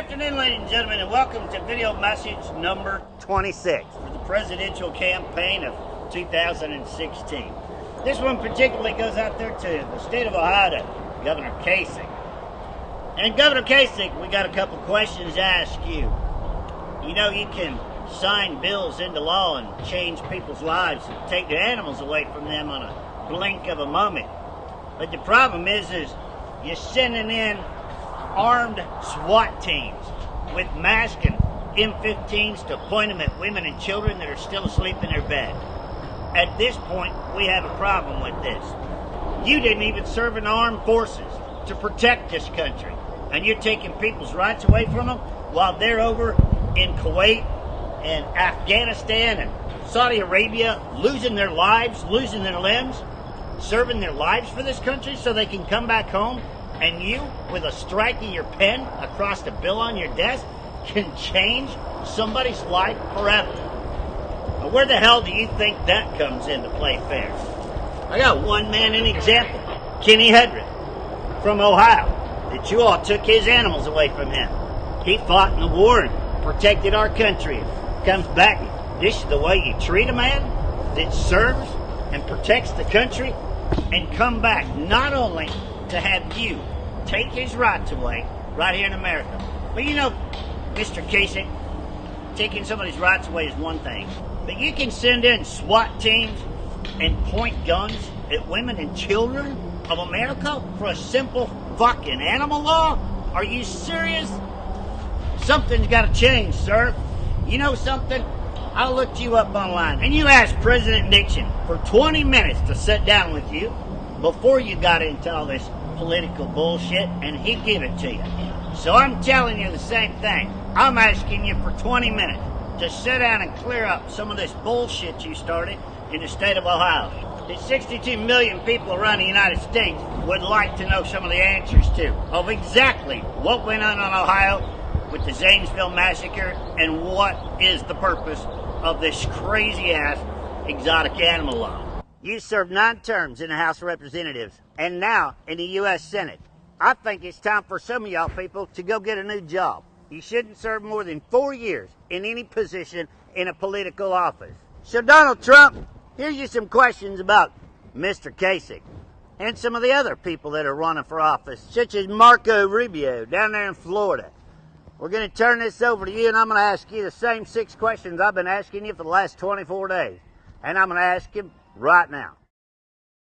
Good afternoon, ladies and gentlemen, and welcome to video message number 26 for the presidential campaign of 2016. This one particularly goes out there to the state of Ohio, to Governor Kasich. And Governor Kasich, we got a couple questions to ask you. You know, you can sign bills into law and change people's lives and take their animals away from them on a blink of a moment. But the problem is you're sending in armed SWAT teams with masks and M15s to point them at women and children that are still asleep in their bed. At this point, we have a problem with this. You didn't even serve in the armed forces to protect this country, and you're taking people's rights away from them while they're over in Kuwait and Afghanistan and Saudi Arabia losing their lives, losing their limbs, serving their lives for this country so they can come back home. And you, with a strike of your pen across the bill on your desk, can change somebody's life forever. Now, where the hell do you think that comes into play fair? I got one man in example, Kenny Hedrick from Ohio, that you all took his animals away from him. He fought in the war and protected our country. Comes back, this is the way you treat a man that serves and protects the country, and come back not only to have you take his rights away right here in America. But you know, Mr. Kasich, taking somebody's rights away is one thing, but you can send in SWAT teams and point guns at women and children of America for a simple fucking animal law? Are you serious? Something's got to change, sir. You know something? I looked you up online, and you asked President Nixon for 20 minutes to sit down with you before you got into all this political bullshit, and he gave it to you. So I'm telling you the same thing. I'm asking you for 20 minutes to sit down and clear up some of this bullshit you started in the state of Ohio. The 62 million people around the United States would like to know some of the answers to, of exactly what went on in Ohio with the Zanesville massacre and what is the purpose of this crazy-ass exotic animal law. You served 9 terms in the House of Representatives and now in the U.S. Senate. I think it's time for some of y'all people to go get a new job. You shouldn't serve more than 4 years in any position in a political office. So Donald Trump, here's you some questions about Mr. Kasich and some of the other people that are running for office, such as Marco Rubio down there in Florida. We're going to turn this over to you, and I'm going to ask you the same 6 questions I've been asking you for the last 24 days. And I'm going to ask you right now.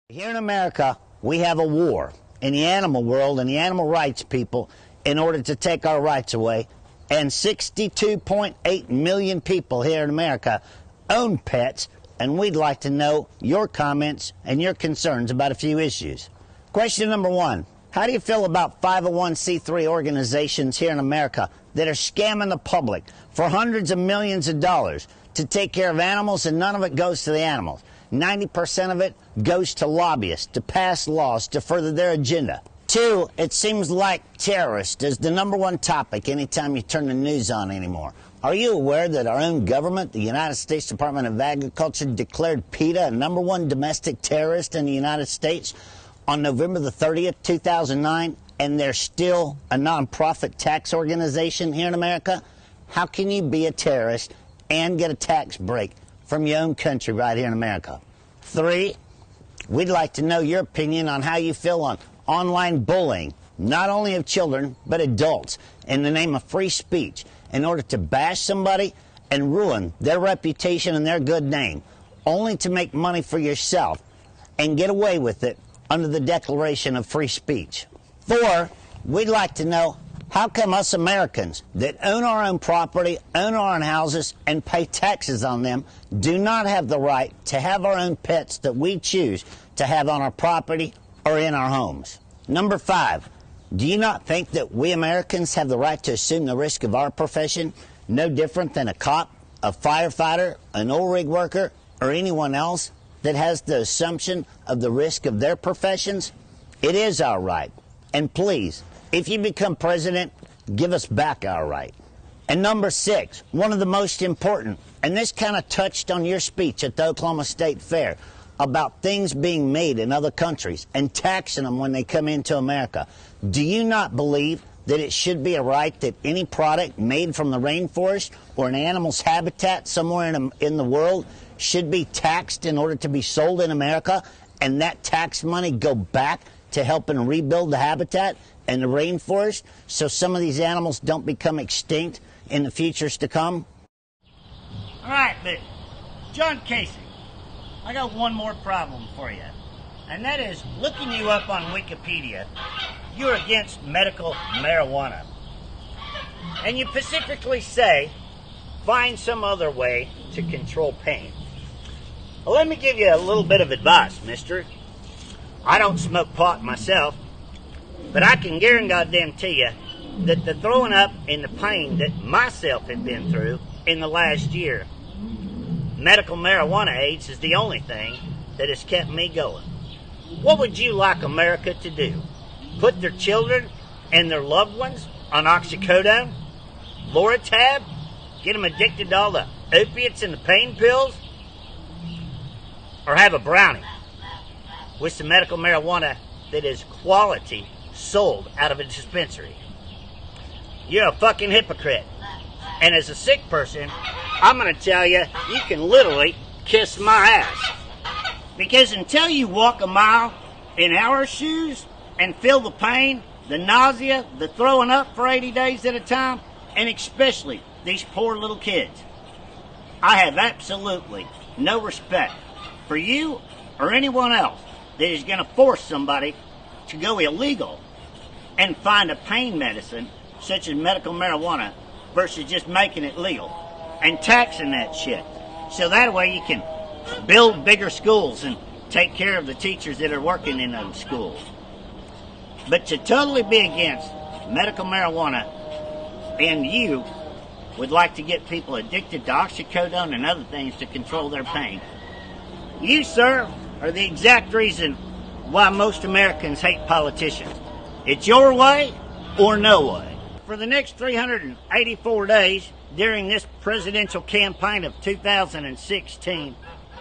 Here in America, we have a war in the animal world and the animal rights people in order to take our rights away. And 62.8 million people here in America own pets, and we'd like to know your comments and your concerns about a few issues. Question number 1. How do you feel about 501c3 organizations here in America that are scamming the public for hundreds of millions of dollars to take care of animals, and none of it goes to the animals? 90% of it goes to lobbyists to pass laws to further their agenda. 2, it seems like terrorist is the #1 topic anytime you turn the news on anymore. Are you aware that our own government, the United States Department of Agriculture, declared PETA a #1 domestic terrorist in the United States on November the 30th, 2009, and they're still a nonprofit tax organization here in America? How can you be a terrorist and get a tax break from your own country right here in America? 3, we'd like to know your opinion on how you feel on online bullying, not only of children, but adults, in the name of free speech, in order to bash somebody and ruin their reputation and their good name, only to make money for yourself and get away with it under the Declaration of Free Speech. 4, we'd like to know, how come us Americans that own our own property, own our own houses, and pay taxes on them do not have the right to have our own pets that we choose to have on our property or in our homes? Number 5, do you not think that we Americans have the right to assume the risk of our profession, no different than a cop, a firefighter, an oil rig worker, or anyone else that has the assumption of the risk of their professions? It is our right. And please, if you become president, give us back our right. And number 6, one of the most important, and this kind of touched on your speech at the Oklahoma State Fair, about things being made in other countries and taxing them when they come into America. Do you not believe that it should be a right that any product made from the rainforest or an animal's habitat somewhere in the world should be taxed in order to be sold in America, and that tax money go back to helping rebuild the habitat and the rainforest so some of these animals don't become extinct in the futures to come? All right, but John Casey, I got one more problem for you, and that is looking you up on Wikipedia. You're against medical marijuana. And you specifically say, find some other way to control pain. Well, let me give you a little bit of advice, mister. I don't smoke pot myself, but I can guarantee you that the throwing up and the pain that myself have been through in the last year, medical marijuana aids is the only thing that has kept me going. What would you like America to do? Put their children and their loved ones on oxycodone, Loratab, get them addicted to all the opiates and the pain pills, or have a brownie with some medical marijuana that is quality sold out of a dispensary? You're a fucking hypocrite. And as a sick person, I'm going to tell you, you can literally kiss my ass. Because until you walk a mile in our shoes and feel the pain, the nausea, the throwing up for 80 days at a time, and especially these poor little kids, I have absolutely no respect for you or anyone else that is going to force somebody to go illegal and find a pain medicine such as medical marijuana versus just making it legal and taxing that shit. So that way you can build bigger schools and take care of the teachers that are working in those schools. But to totally be against medical marijuana, and you would like to get people addicted to oxycodone and other things to control their pain, you, sir, are the exact reason why most Americans hate politicians. It's your way or no way. For the next 384 days during this presidential campaign of 2016,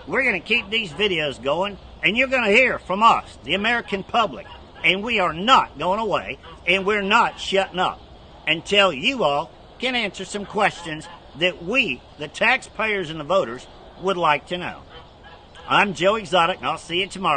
we're going to keep these videos going, and you're going to hear from us, the American public. And we are not going away, and we're not shutting up until you all can answer some questions that we, the taxpayers and the voters, would like to know. I'm Joe Exotic, and I'll see you tomorrow.